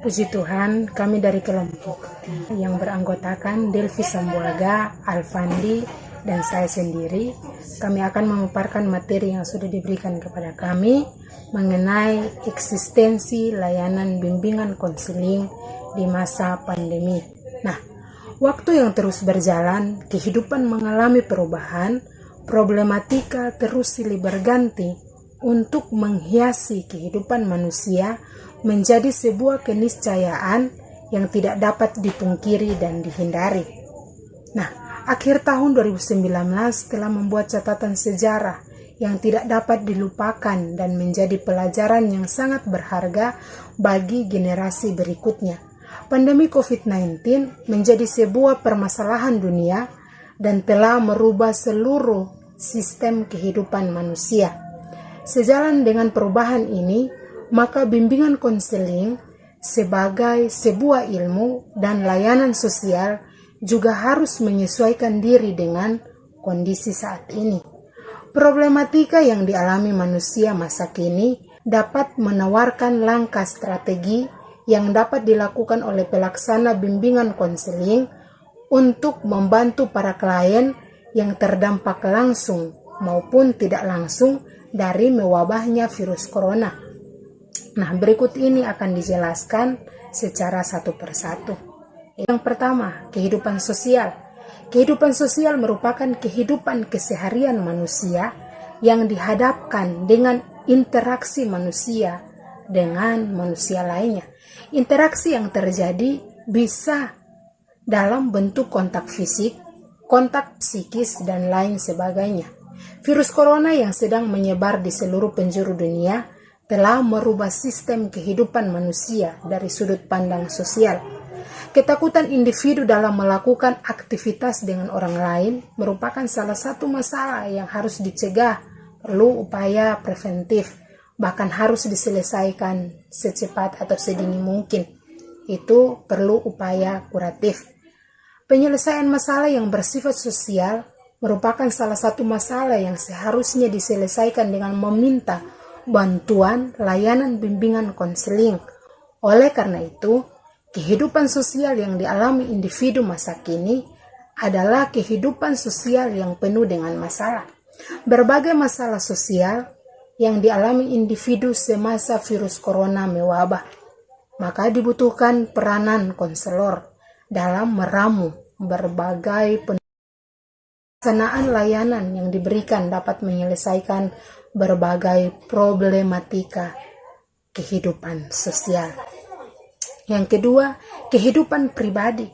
Puji Tuhan, kami dari kelompok yang beranggotakan Delvi Sambuaga, Alfandi, dan saya sendiri, kami akan memaparkan materi yang sudah diberikan kepada kami mengenai eksistensi layanan bimbingan konseling di masa pandemi. Nah, waktu yang terus berjalan, kehidupan mengalami perubahan, problematika terus silih berganti untuk menghiasi kehidupan manusia menjadi sebuah keniscayaan yang tidak dapat dipungkiri dan dihindari. Nah, akhir tahun 2019 telah membuat catatan sejarah yang tidak dapat dilupakan dan menjadi pelajaran yang sangat berharga bagi generasi berikutnya. Pandemi COVID-19 menjadi sebuah permasalahan dunia dan telah merubah seluruh sistem kehidupan manusia. Sejalan dengan perubahan ini, maka bimbingan konseling sebagai sebuah ilmu dan layanan sosial juga harus menyesuaikan diri dengan kondisi saat ini. Problematika yang dialami manusia masa kini dapat menawarkan langkah strategi yang dapat dilakukan oleh pelaksana bimbingan konseling untuk membantu para klien yang terdampak langsung maupun tidak langsung dari mewabahnya virus corona. Nah, berikut ini akan dijelaskan secara satu persatu. Yang pertama, kehidupan sosial. Kehidupan sosial merupakan kehidupan keseharian manusia yang dihadapkan dengan interaksi manusia dengan manusia lainnya. Interaksi yang terjadi bisa dalam bentuk kontak fisik, kontak psikis, dan lain sebagainya. Virus corona yang sedang menyebar di seluruh penjuru dunia telah merubah sistem kehidupan manusia dari sudut pandang sosial. Ketakutan individu dalam melakukan aktivitas dengan orang lain merupakan salah satu masalah yang harus dicegah, perlu upaya preventif, bahkan harus diselesaikan secepat atau sedini mungkin. Itu perlu upaya kuratif. Penyelesaian masalah yang bersifat sosial merupakan salah satu masalah yang seharusnya diselesaikan dengan meminta bantuan layanan bimbingan konseling. Oleh karena itu, kehidupan sosial yang dialami individu masa kini adalah kehidupan sosial yang penuh dengan masalah. Berbagai masalah sosial yang dialami individu semasa virus corona mewabah, maka dibutuhkan peranan konselor dalam meramu berbagai pelaksanaan layanan yang diberikan dapat menyelesaikan berbagai problematika kehidupan sosial. Yang kedua, kehidupan pribadi.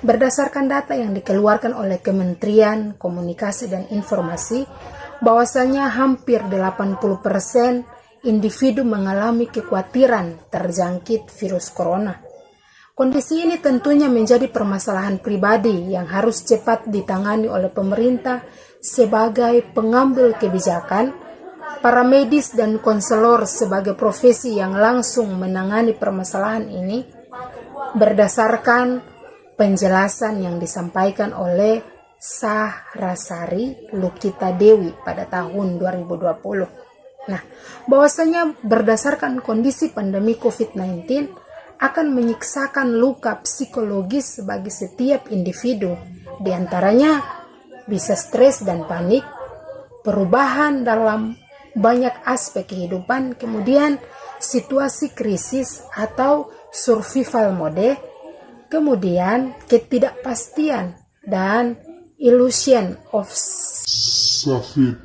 Berdasarkan data yang dikeluarkan oleh Kementerian Komunikasi dan Informasi, bahwasanya hampir 80% individu mengalami kekhawatiran terjangkit virus corona. Kondisi ini tentunya menjadi permasalahan pribadi yang harus cepat ditangani oleh pemerintah sebagai pengambil kebijakan. Para medis dan konselor sebagai profesi yang langsung menangani permasalahan ini berdasarkan penjelasan yang disampaikan oleh Sahrasari Lukita Dewi pada tahun 2020. Nah, bahwasanya berdasarkan kondisi pandemi COVID-19 akan menyiksakan luka psikologis bagi setiap individu, diantaranya bisa stres dan panik, perubahan dalam banyak aspek kehidupan, kemudian situasi krisis atau survival mode, kemudian ketidakpastian dan illusion of safety.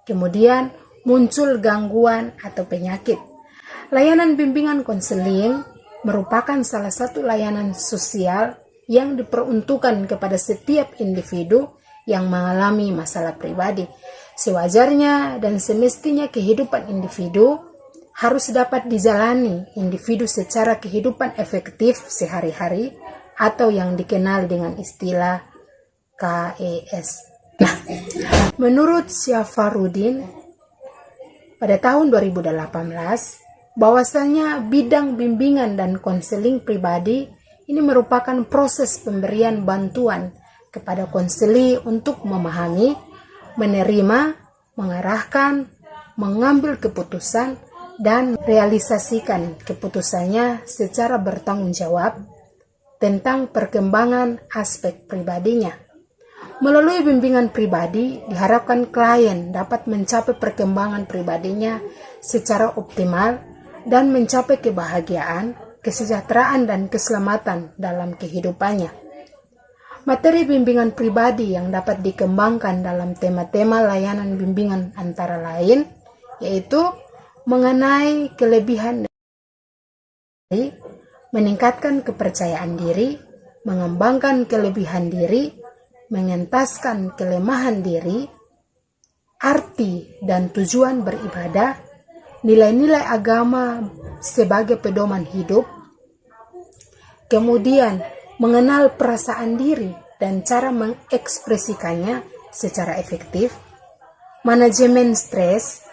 Kemudian muncul gangguan atau penyakit. Layanan bimbingan konseling merupakan salah satu layanan sosial yang diperuntukkan kepada setiap individu yang mengalami masalah pribadi. Sewajarnya dan semestinya kehidupan individu harus dapat dijalani individu secara kehidupan efektif sehari-hari atau yang dikenal dengan istilah KES. Nah, menurut Syafarudin pada tahun 2018, bahwasanya bidang bimbingan dan konseling pribadi ini merupakan proses pemberian bantuan kepada konseli untuk memahami, menerima, mengarahkan, mengambil keputusan, dan realisasikan keputusannya secara bertanggung jawab tentang perkembangan aspek pribadinya. Melalui bimbingan pribadi, diharapkan klien dapat mencapai perkembangan pribadinya secara optimal dan mencapai kebahagiaan, kesejahteraan, dan keselamatan dalam kehidupannya. Materi bimbingan pribadi yang dapat dikembangkan dalam tema-tema layanan bimbingan antara lain, yaitu mengenai kelebihan diri, meningkatkan kepercayaan diri, mengembangkan kelebihan diri, mengentaskan kelemahan diri, arti dan tujuan beribadah, nilai-nilai agama sebagai pedoman hidup, kemudian mengenal perasaan diri dan cara mengekspresikannya secara efektif, manajemen stres,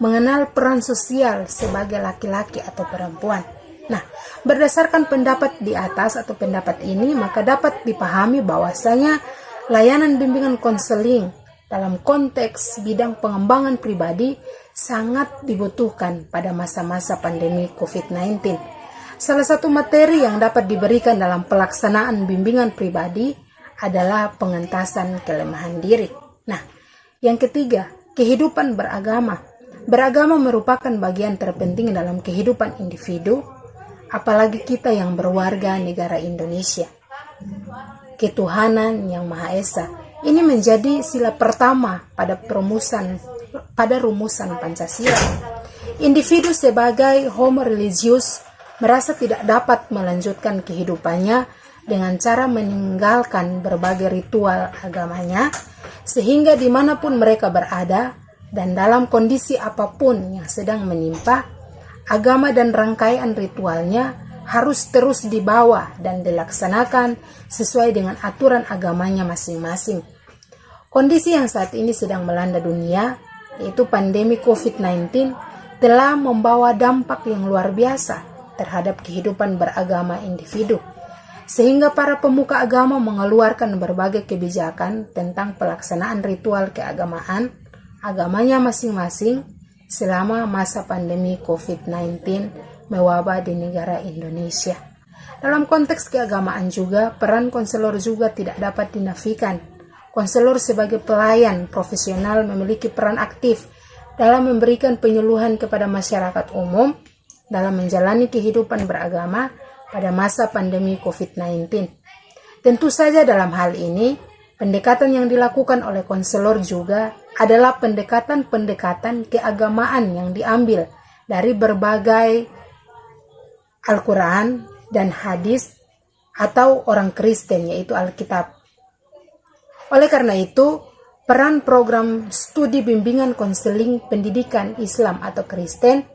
mengenal peran sosial sebagai laki-laki atau perempuan. Nah, berdasarkan pendapat di atas atau pendapat ini, maka dapat dipahami bahwasanya layanan bimbingan konseling dalam konteks bidang pengembangan pribadi sangat dibutuhkan pada masa-masa pandemi COVID-19. Salah satu materi yang dapat diberikan dalam pelaksanaan bimbingan pribadi adalah pengentasan kelemahan diri. Nah, yang ketiga, kehidupan beragama. Beragama merupakan bagian terpenting dalam kehidupan individu, apalagi kita yang berwarga negara Indonesia. Ketuhanan yang Maha Esa ini menjadi sila pertama pada rumusan Pancasila. Individu sebagai homo religius merasa tidak dapat melanjutkan kehidupannya dengan cara meninggalkan berbagai ritual agamanya, sehingga dimanapun mereka berada dan dalam kondisi apapun yang sedang menimpa, agama dan rangkaian ritualnya harus terus dibawa dan dilaksanakan sesuai dengan aturan agamanya masing-masing. Kondisi yang saat ini sedang melanda dunia, yaitu pandemi COVID-19, telah membawa dampak yang luar biasa terhadap kehidupan beragama individu, sehingga para pemuka agama mengeluarkan berbagai kebijakan tentang pelaksanaan ritual keagamaan agamanya masing-masing selama masa pandemi COVID-19 mewabah di negara Indonesia. Dalam konteks keagamaan juga, peran konselor juga tidak dapat dinafikan. Konselor sebagai pelayan profesional memiliki peran aktif dalam memberikan penyuluhan kepada masyarakat umum dalam menjalani kehidupan beragama pada masa pandemi COVID-19. Tentu saja dalam hal ini, pendekatan yang dilakukan oleh konselor juga adalah pendekatan-pendekatan keagamaan yang diambil dari berbagai Al-Quran dan hadis atau orang Kristen, yaitu Alkitab. Oleh karena itu, peran program studi bimbingan konseling pendidikan Islam atau Kristen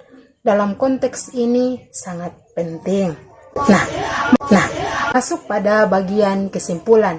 dalam konteks ini sangat penting. Nah, masuk pada bagian kesimpulan.